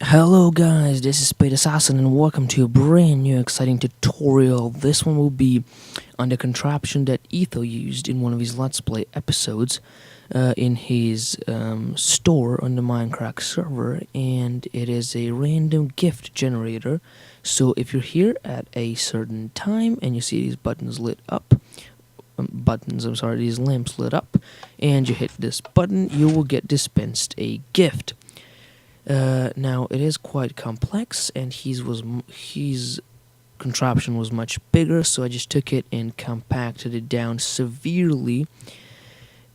Hello guys, this is Spade Assassin and welcome to a brand new exciting tutorial. This one will be on the contraption that Etho used in one of his Let's Play episodes in his store on the Minecraft server, and it is a random gift generator. So if you're here at a certain time and you see these buttons lit up, these lamps lit up, and you hit this button, you will get dispensed a gift. Now it is quite complex, and his contraption was much bigger, so I just took it and compacted it down severely.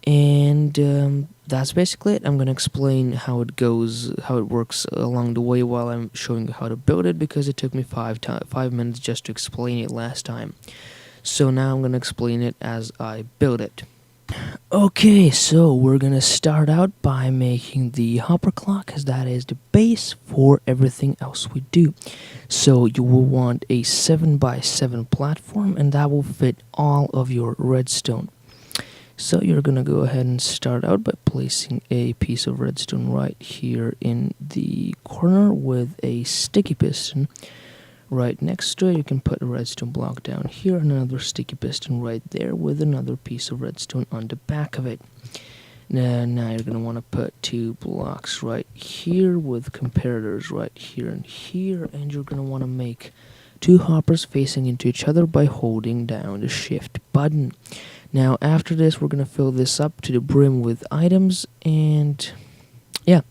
And that's basically it. I'm gonna explain how it goes, how it works along the way while I'm showing you how to build it, because it took me 5 minutes just to explain it last time. So now I'm gonna explain it as I build it. Okay, so we're gonna start out by making the hopper clock, as that is the base for everything else we do. So you will want a 7x7 platform, and that will fit all of your redstone. So you're gonna go ahead and start out by placing a piece of redstone right here in the corner with a sticky piston. Right next to it, you can put a redstone block down here and another sticky piston right there with another piece of redstone on the back of it. Now you're going to want to put 2 blocks right here with comparators right here and here, and you're going to want to make 2 hoppers facing into each other by holding down the shift button. Now after this, we're going to fill this up to the brim with items, and yeah,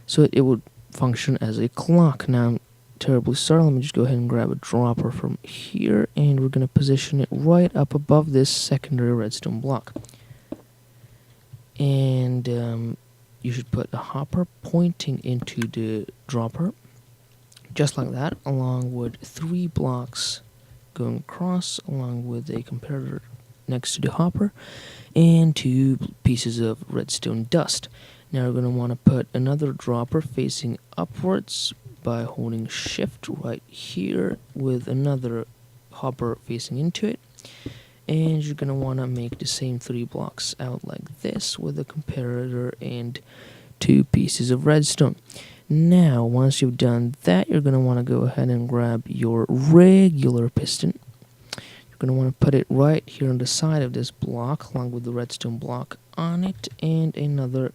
so it would function as a clock. Now terribly sorry, let me just go ahead and grab a dropper from here, and we're going to position it right up above this secondary redstone block. And you should put a hopper pointing into the dropper, just like that, along with 3 blocks going across, along with a comparator next to the hopper, and 2 pieces of redstone dust. Now we're going to want to put another dropper facing upwards by holding shift right here with another hopper facing into it, and you're going to want to make the same 3 blocks out like this with a comparator and 2 pieces of redstone. Now once you've done that, you're going to want to go ahead and grab your regular piston. You're going to want to put it right here on the side of this block along with the redstone block on it, and another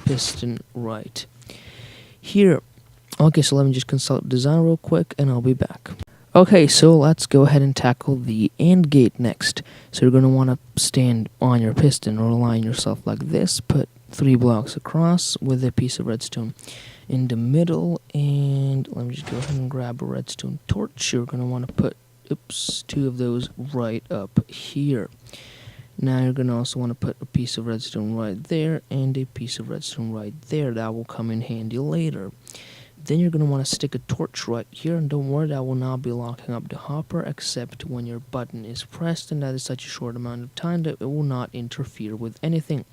piston right here. Okay, so let me just consult design real quick and I'll be back. Okay, so let's go ahead and tackle the AND gate next. So you're going to want to stand on your piston or align yourself like this. Put 3 blocks across with a piece of redstone in the middle, and let me just go ahead and grab a redstone torch. You're going to want to put 2 of those right up here. Now you're going to also want to put a piece of redstone right there and a piece of redstone right there. That will come in handy later. Then you're going to want to stick a torch right here, and don't worry, that will not be locking up the hopper except when your button is pressed, and that is such a short amount of time that it will not interfere with anything.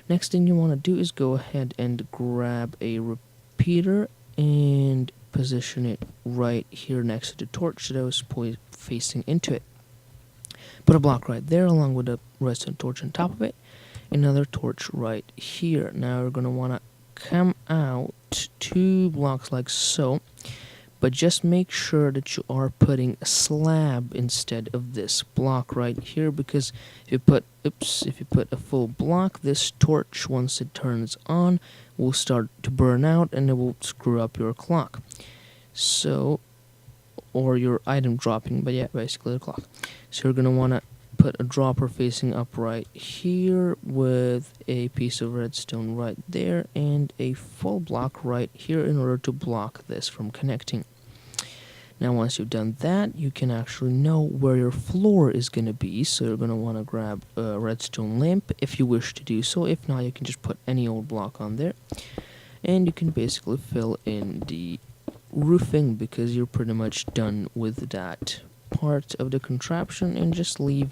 Next thing you want to do is go ahead and grab a repeater and position it right here next to the torch that was facing into it. Put a block right there along with a redstone torch on top of it, another torch right here. Now you're going to want to come out 2 blocks like so, but just make sure that you are putting a slab instead of this block right here, because if you put a full block, this torch, once it turns on, will start to burn out and it will screw up your clock, so, or your item dropping, but yeah, basically the clock. So you're gonna want to put a dropper facing up right here with a piece of redstone right there and a full block right here in order to block this from connecting. Now once you've done that, you can actually know where your floor is going to be, so you're going to want to grab a redstone lamp if you wish to do so. If not, you can just put any old block on there, and you can basically fill in the roofing, because you're pretty much done with that part of the contraption, and just leave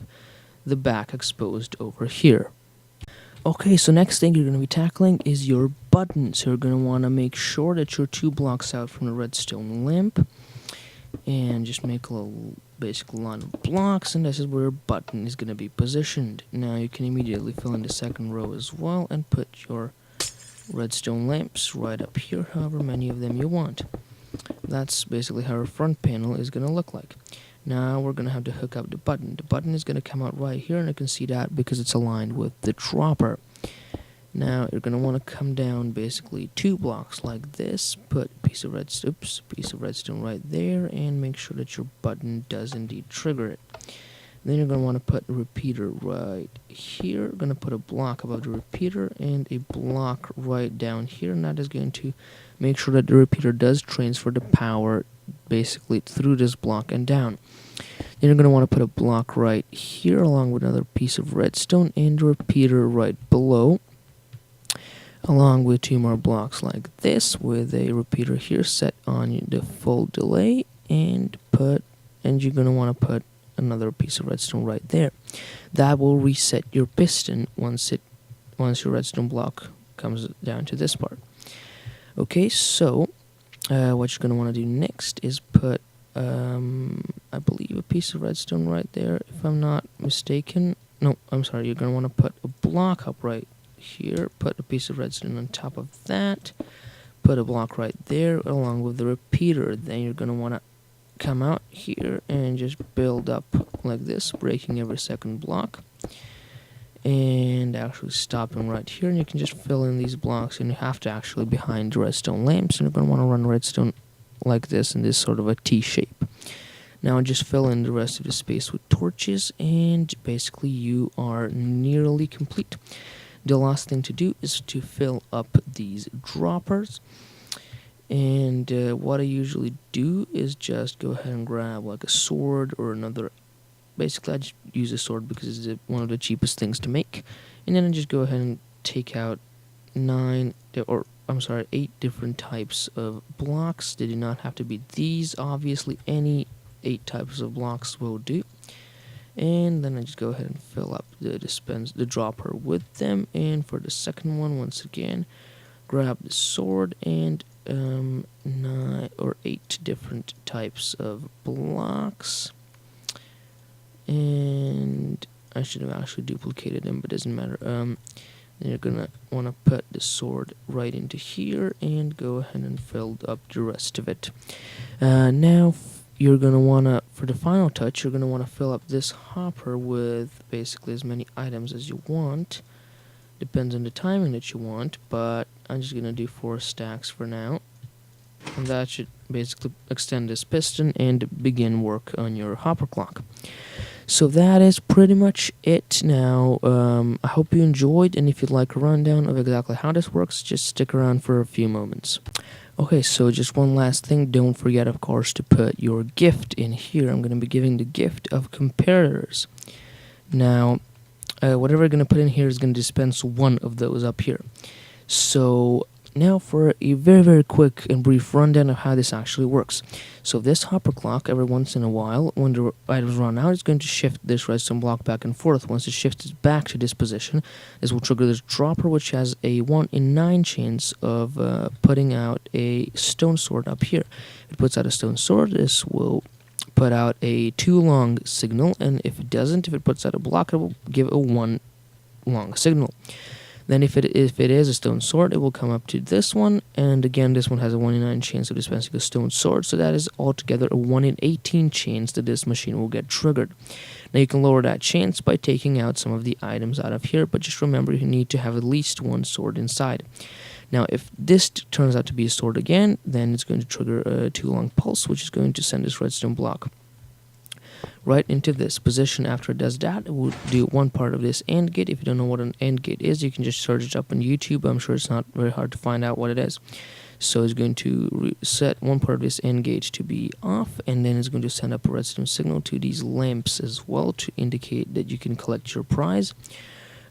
the back exposed over here. Okay, so next thing you're going to be tackling is your button. So you're going to want to make sure that you're 2 blocks out from the redstone lamp, and just make a little basic line of blocks, and this is where your button is going to be positioned. Now you can immediately fill in the second row as well and put your redstone lamps right up here, however many of them you want. That's basically how our front panel is going to look like. Now we're going to have to hook up the button. The button is going to come out right here, and you can see that because it's aligned with the dropper. Now you're going to want to come down basically 2 blocks like this, put a piece of redstone right there, and make sure that your button does indeed trigger it. Then you're going to want to put a repeater right here. You're going to put a block above the repeater and a block right down here, and that is going to make sure that the repeater does transfer the power basically through this block and down. Then you're going to want to put a block right here along with another piece of redstone and a repeater right below, along with 2 more blocks like this with a repeater here set on the full delay, and you're going to want to put another piece of redstone right there. That will reset your piston once your redstone block comes down to this part. Okay, so what you're going to want to do next is put I believe a piece of redstone right there, if I'm not mistaken. No, I'm sorry, you're going to want to put a block up right here, put a piece of redstone on top of that, put a block right there along with the repeater. Then you're going to want to come out here and just build up like this, breaking every second block and actually stopping right here, and you can just fill in these blocks, and you have to actually behind the redstone lamps, and you're going to want to run redstone like this in this sort of a T shape. Now just fill in the rest of the space with torches, and basically you are nearly complete. The last thing to do is to fill up these droppers. And what I usually do is just go ahead and grab like a sword or another. Basically, I just use a sword because it's one of the cheapest things to make. And then I just go ahead and take out 8 different types of blocks. They do not have to be these. Obviously, any 8 types of blocks will do. And then I just go ahead and fill up the dropper with them. And for the second one, once again, grab the sword and 9 or 8 different types of blocks. And I should have actually duplicated them, but it doesn't matter. Then you're gonna want to put the sword right into here and go ahead and fill up the rest of it. Now you're gonna wanna, for the final touch, you're gonna want to fill up this hopper with basically as many items as you want. Depends on the timing that you want, but I'm just gonna do 4 stacks for now, and that should basically extend this piston and begin work on your hopper clock. So that is pretty much it. Now I hope you enjoyed, and if you'd like a rundown of exactly how this works, just stick around for a few moments. Okay, so just one last thing, don't forget of course to put your gift in here. I'm going to be giving the gift of comparators. Now whatever I'm going to put in here is going to dispense 1 of those up here. So now for a very quick and brief rundown of how this actually works. So this hopper clock, every once in a while, when the items run out, it's going to shift this redstone block back and forth. Once it shifts back to this position, this will trigger this dropper, which has a 1 in 9 chance of putting out a stone sword up here. If it puts out a stone sword, this will put out a 2 long signal, and if it doesn't, if it puts out a block, it will give a 1 long signal. Then if it is a stone sword, it will come up to this one, and again this one has a 1 in 9 chance of dispensing a stone sword, so that is altogether a 1 in 18 chance that this machine will get triggered. Now you can lower that chance by taking out some of the items out of here, but just remember you need to have at least 1 sword inside. Now if this turns out to be a sword again, then it's going to trigger a 2 long pulse, which is going to send this redstone block right into this position. After it does that, it will do 1 part of this AND gate. If you don't know what an AND gate is, you can just search it up on YouTube. I'm sure it's not very hard to find out what it is. So it's going to set 1 part of this AND gate to be off, and then it's going to send up a redstone signal to these lamps as well to indicate that you can collect your prize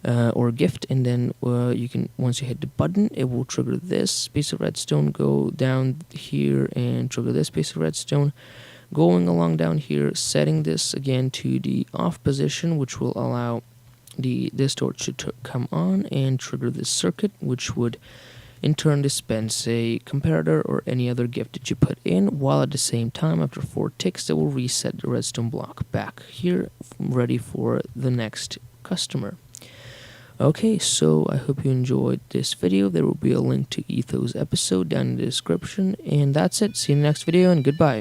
or gift. And then you can, once you hit the button, it will trigger this piece of redstone, go down here and trigger this piece of redstone, going along down here, setting this again to the off position, which will allow this torch to come on and trigger this circuit, which would in turn dispense a comparator or any other gift that you put in, while at the same time, after 4 ticks, it will reset the redstone block back here, ready for the next customer. Okay, so I hope you enjoyed this video. There will be a link to Etho's episode down in the description. And that's it. See you in the next video, and goodbye.